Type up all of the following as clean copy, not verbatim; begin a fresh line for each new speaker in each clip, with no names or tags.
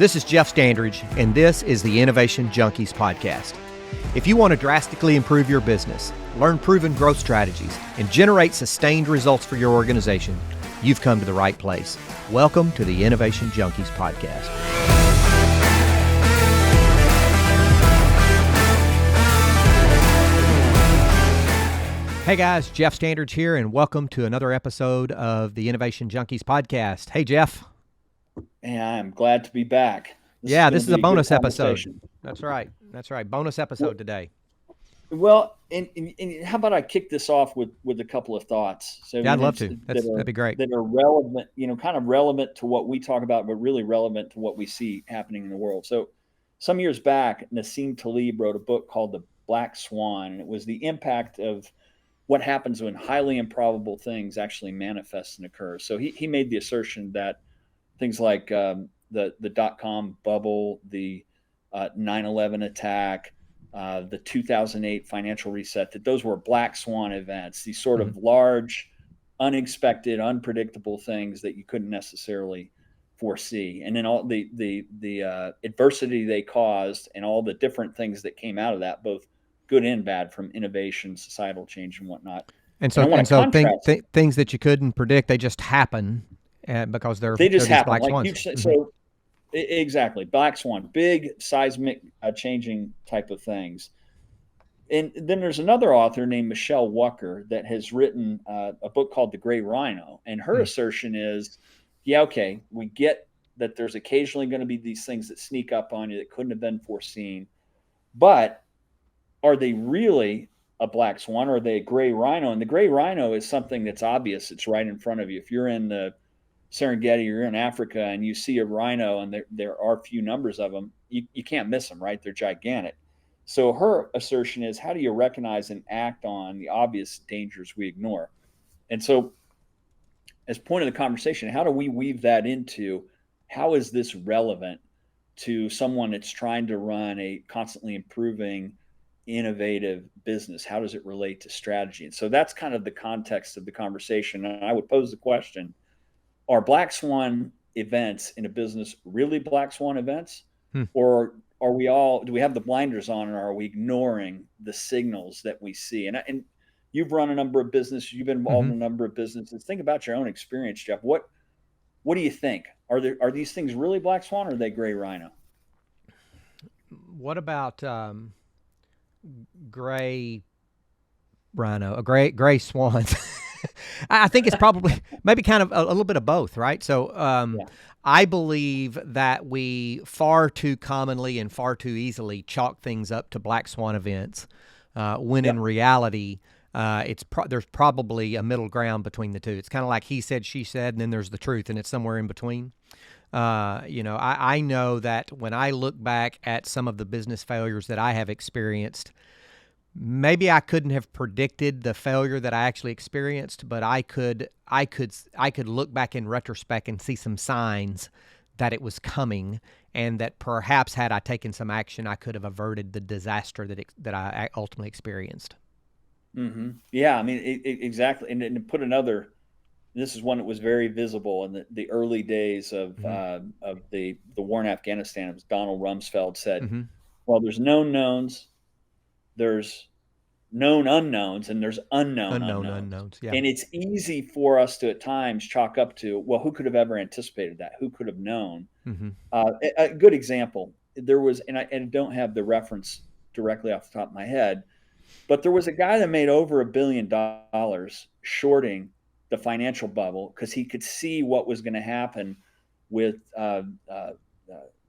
This is Jeff Standridge, and this is the Innovation Junkies podcast. If you want to drastically improve your business, learn proven growth strategies, and generate sustained results for your organization, you've come to the right place. Welcome to the Innovation Junkies podcast. Hey guys, Jeff Standridge here, and welcome to another episode of the Innovation Junkies podcast. Hey Jeff.
And I'm glad to be back.
This is a bonus episode. That's right. Bonus episode today.
Well, and how about I kick this off with a couple of thoughts? So,
yeah, I'd love to. That'd be great.
That are relevant, kind of relevant to what we talk about, but really relevant to what we see happening in the world. So some years back, Nassim Taleb wrote a book called The Black Swan, and it was the impact of what happens when highly improbable things actually manifest and occur. So he made the assertion that things like the dot-com bubble, the 9/11 attack, the 2008 financial reset, that those were black swan events, these sort of large, unexpected, unpredictable things that you couldn't necessarily foresee. And then all the adversity they caused and all the different things that came out of that, both good and bad, from innovation, societal change, and whatnot.
And so things that you couldn't predict, they just happen because
they just happen.
Black swans.
So exactly, black swan, big seismic changing type of things. And then there's another author named Michele Wucker that has written a book called The Gray Rhino, and her assertion is, we get that there's occasionally going to be these things that sneak up on you that couldn't have been foreseen, but are they really a black swan, or are they a gray rhino? And the gray rhino is something that's obvious. It's right in front of you. If you're in the Serengeti, or you're in Africa and you see a rhino, and there are few numbers of them, you can't miss them, right? They're gigantic. So her assertion is, how do you recognize and act on the obvious dangers we ignore? And so, as point of the conversation, how do we weave that into, how is this relevant to someone that's trying to run a constantly improving, innovative business? How does it relate to strategy? And so that's kind of the context of the conversation. And I would pose the question, are black swan events in a business really black swan events? Or do we have the blinders on, and are we ignoring the signals that we see? And you've run a number of businesses, you've been involved in a number of businesses. Think about your own experience, Jeff. What do you think? Are these things really black swan, or are they gray rhino?
What about gray rhino, gray swans? I think it's probably maybe kind of a little bit of both, right? So I believe that we far too commonly and far too easily chalk things up to black swan events, when in reality, there's probably a middle ground between the two. It's kind of like he said, she said, and then there's the truth, and it's somewhere in between. I know that when I look back at some of the business failures that I have experienced, maybe I couldn't have predicted the failure that I actually experienced, but I could look back in retrospect and see some signs that it was coming, and that perhaps had I taken some action, I could have averted the disaster that I ultimately experienced.
Mm-hmm. Yeah, I mean, exactly. And to put another, this is one that was very visible in the early days of the war in Afghanistan. It was Donald Rumsfeld said, well, there's known knowns, there's known unknowns, and there's unknown unknowns.
Yeah.
And it's easy for us to at times chalk up to, well, who could have ever anticipated that? Who could have known? A good example, there was, and I don't have the reference directly off the top of my head, but there was a guy that made over $1 billion shorting the financial bubble because he could see what was going to happen with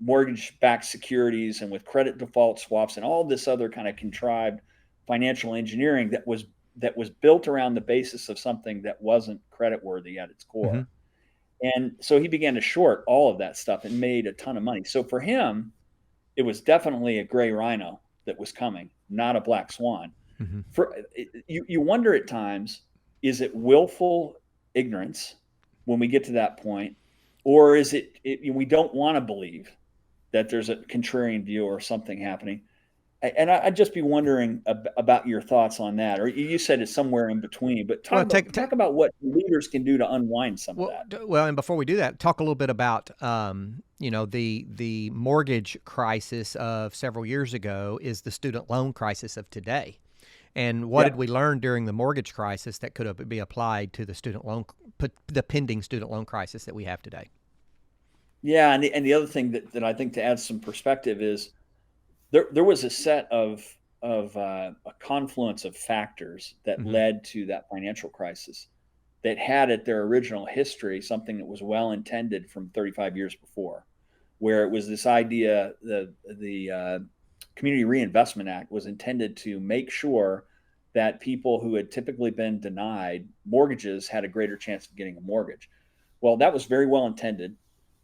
mortgage-backed securities and with credit default swaps and all this other kind of contrived financial engineering that was built around the basis of something that wasn't creditworthy at its core. And so he began to short all of that stuff and made a ton of money. So for him, it was definitely a gray rhino that was coming, not a black swan. You wonder at times, is it willful ignorance when we get to that point, or is it we don't want to believe that there's a contrarian view or something happening? I'd just be wondering about your thoughts on that. Or you said it's somewhere in between, but
Well,
talk about what leaders can do to unwind some of
well,
that.
well, and before we do that, talk a little bit about the mortgage crisis of several years ago is the student loan crisis of today. And what did
Yep.
we learn during the mortgage crisis that could be applied to the pending student loan crisis that we have today?
Yeah, and the other thing that I think to add some perspective is there was a set of a confluence of factors that
Hmm.
led to that financial crisis that had at their original history something that was well intended from 35 years before, where it was this idea the Community Reinvestment Act was intended to make sure that people who had typically been denied mortgages had a greater chance of getting a mortgage. Well, that was very well intended,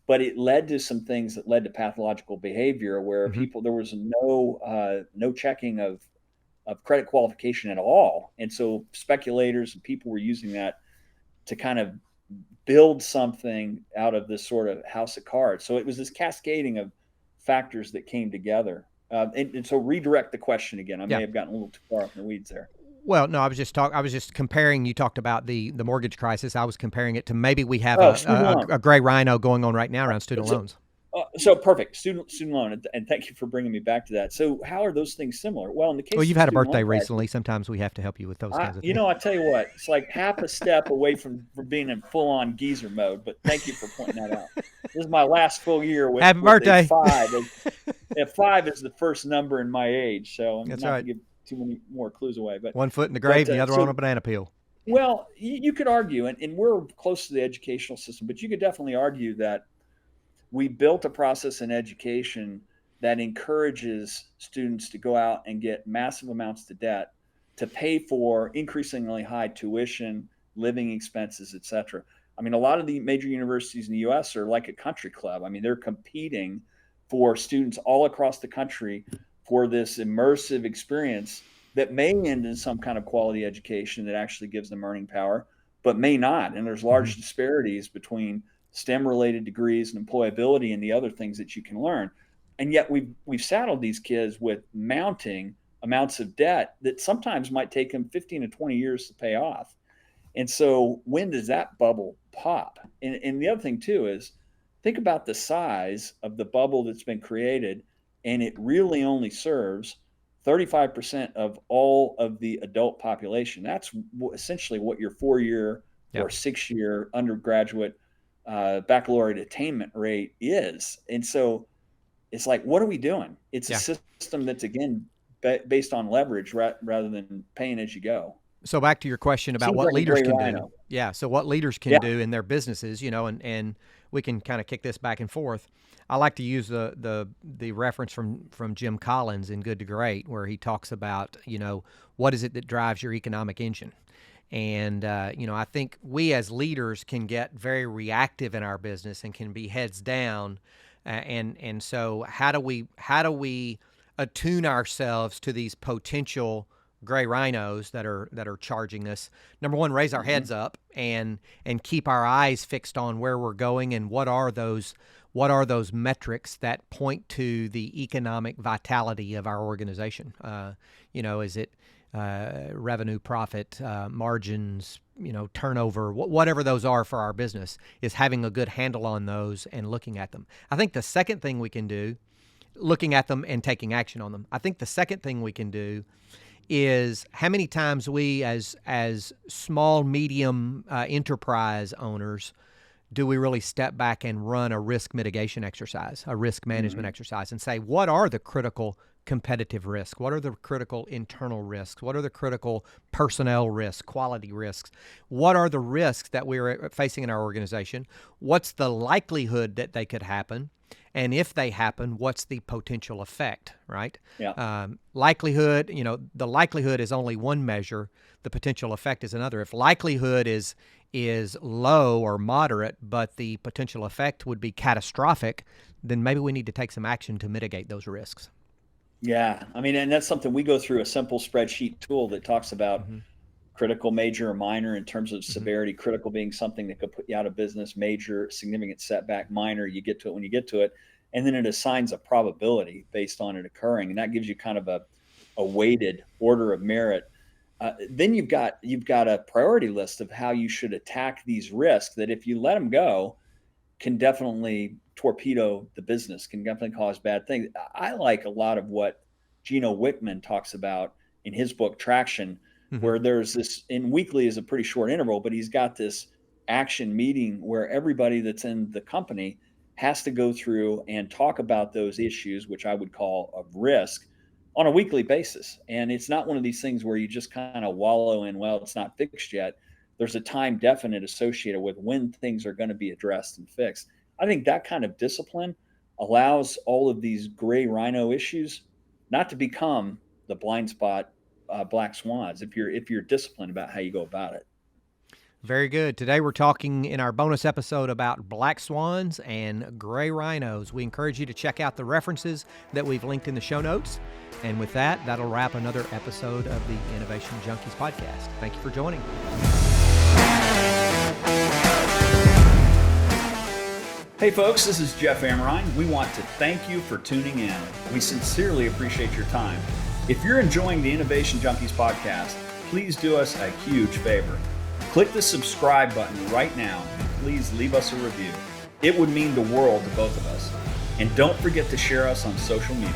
but it led to some things that led to pathological behavior where
Hmm.
people there was no checking of credit qualification at all, and so speculators and people were using that to kind of build something out of this sort of house of cards. So it was this cascading of factors that came together. And so redirect the question again. I may
Yeah.
have gotten a little too far off in the weeds there.
Well, no, I was just comparing. You talked about the mortgage crisis. I was comparing it to maybe we have
Oh, student loan.
a gray rhino going on right now around student
So,
loans.
so perfect. Student loan, and thank you for bringing me back to that. So how are those things similar? Well, in the
Well,
case
you've
of
had a
student
birthday
loan crisis,
recently. Sometimes we have to help you with those kinds of things.
I tell you what, it's like half a step away from being in full on geezer mode. But thank you for pointing that out. This is my last full year
Happy
with a
birthday.
five. If five is the first number in my age, so I'm
That's
not to
right.
give too many more clues away.
One foot in the grave
But
and the other on a banana peel.
well, you could argue, and we're close to the educational system, but you could definitely argue that we built a process in education that encourages students to go out and get massive amounts of debt to pay for increasingly high tuition, living expenses, et cetera. I mean, a lot of the major universities in the US are like a country club. I mean, they're competing for students all across the country for this immersive experience that may end in some kind of quality education that actually gives them earning power, but may not. And there's
Hmm.
large disparities between STEM related degrees and employability and the other things that you can learn. And yet we've saddled these kids with mounting amounts of debt that sometimes might take them 15 to 20 years to pay off. And so when does that bubble pop? And the other thing too is think about the size of the bubble that's been created, and it really only serves 35% of all of the adult population. That's essentially what your 4 year
Yeah.
or 6 year undergraduate baccalaureate attainment rate is. And so it's like, what are we doing? It's a
Yeah.
system that's, again, based on leverage rather than paying as you go.
So back to your question about
Seems
what
like a
leaders
gray
can do.
rhino.
Yeah. So what leaders can
Yeah.
do in their businesses, and we can kind of kick this back and forth. I like to use the reference from Jim Collins in Good to Great, where he talks about, what is it that drives your economic engine? And I think we as leaders can get very reactive in our business and can be heads down. And so how do we attune ourselves to these potential gray rhinos that are charging us? Number one, raise our
Mm-hmm.
heads up and keep our eyes fixed on where we're going and what are those metrics that point to the economic vitality of our organization. Is it revenue, profit, margins, turnover, whatever those are for our business, is having a good handle on those and looking at them. I think the second thing we can do, looking at them and taking action on them. I think the second thing we can do is how many times we as small, medium enterprise owners do we really step back and run a risk mitigation exercise, a risk management
Mm-hmm.
exercise, and say, what are the critical competitive risks? What are the critical internal risks? What are the critical personnel risks, quality risks? What are the risks that we're facing in our organization? What's the likelihood that they could happen? And if they happen, what's the potential effect, right?
Yeah.
Likelihood, the likelihood is only one measure. The potential effect is another. If likelihood is low or moderate, but the potential effect would be catastrophic, then maybe we need to take some action to mitigate those risks.
Yeah. I mean, and that's something we go through a simple spreadsheet tool that talks about
Mm-hmm.
critical, major, or minor in terms of
Mm-hmm.
severity. Critical being something that could put you out of business, major, significant setback, minor, you get to it when you get to it. and then it assigns a probability based on it occurring, and that gives you kind of a weighted order of merit. Then you've got a priority list of how you should attack these risks that, if you let them go, can definitely torpedo the business, can definitely cause bad things. I like a lot of what Gino Wickman talks about in his book Traction, where there's this, in weekly is a pretty short interval, but he's got this action meeting where everybody that's in the company has to go through and talk about those issues, which I would call of risk, on a weekly basis. And it's not one of these things where you just kind of wallow in, well, it's not fixed yet. There's a time definite associated with when things are going to be addressed and fixed. I think that kind of discipline allows all of these gray rhino issues not to become the blind spot black swans if you're disciplined about how you go about it.
Very good. Today we're talking in our bonus episode about black swans and gray rhinos. We encourage you to check out the references that we've linked in the show notes. And with that, that'll wrap another episode of the Innovation Junkies podcast. Thank you for joining.
Hey folks, this is Jeff Amrine. We want to thank you for tuning in. We sincerely appreciate your time. If you're enjoying the Innovation Junkies podcast, please do us a huge favor. Click the subscribe button right now and please leave us a review. It would mean the world to both of us. And don't forget to share us on social media.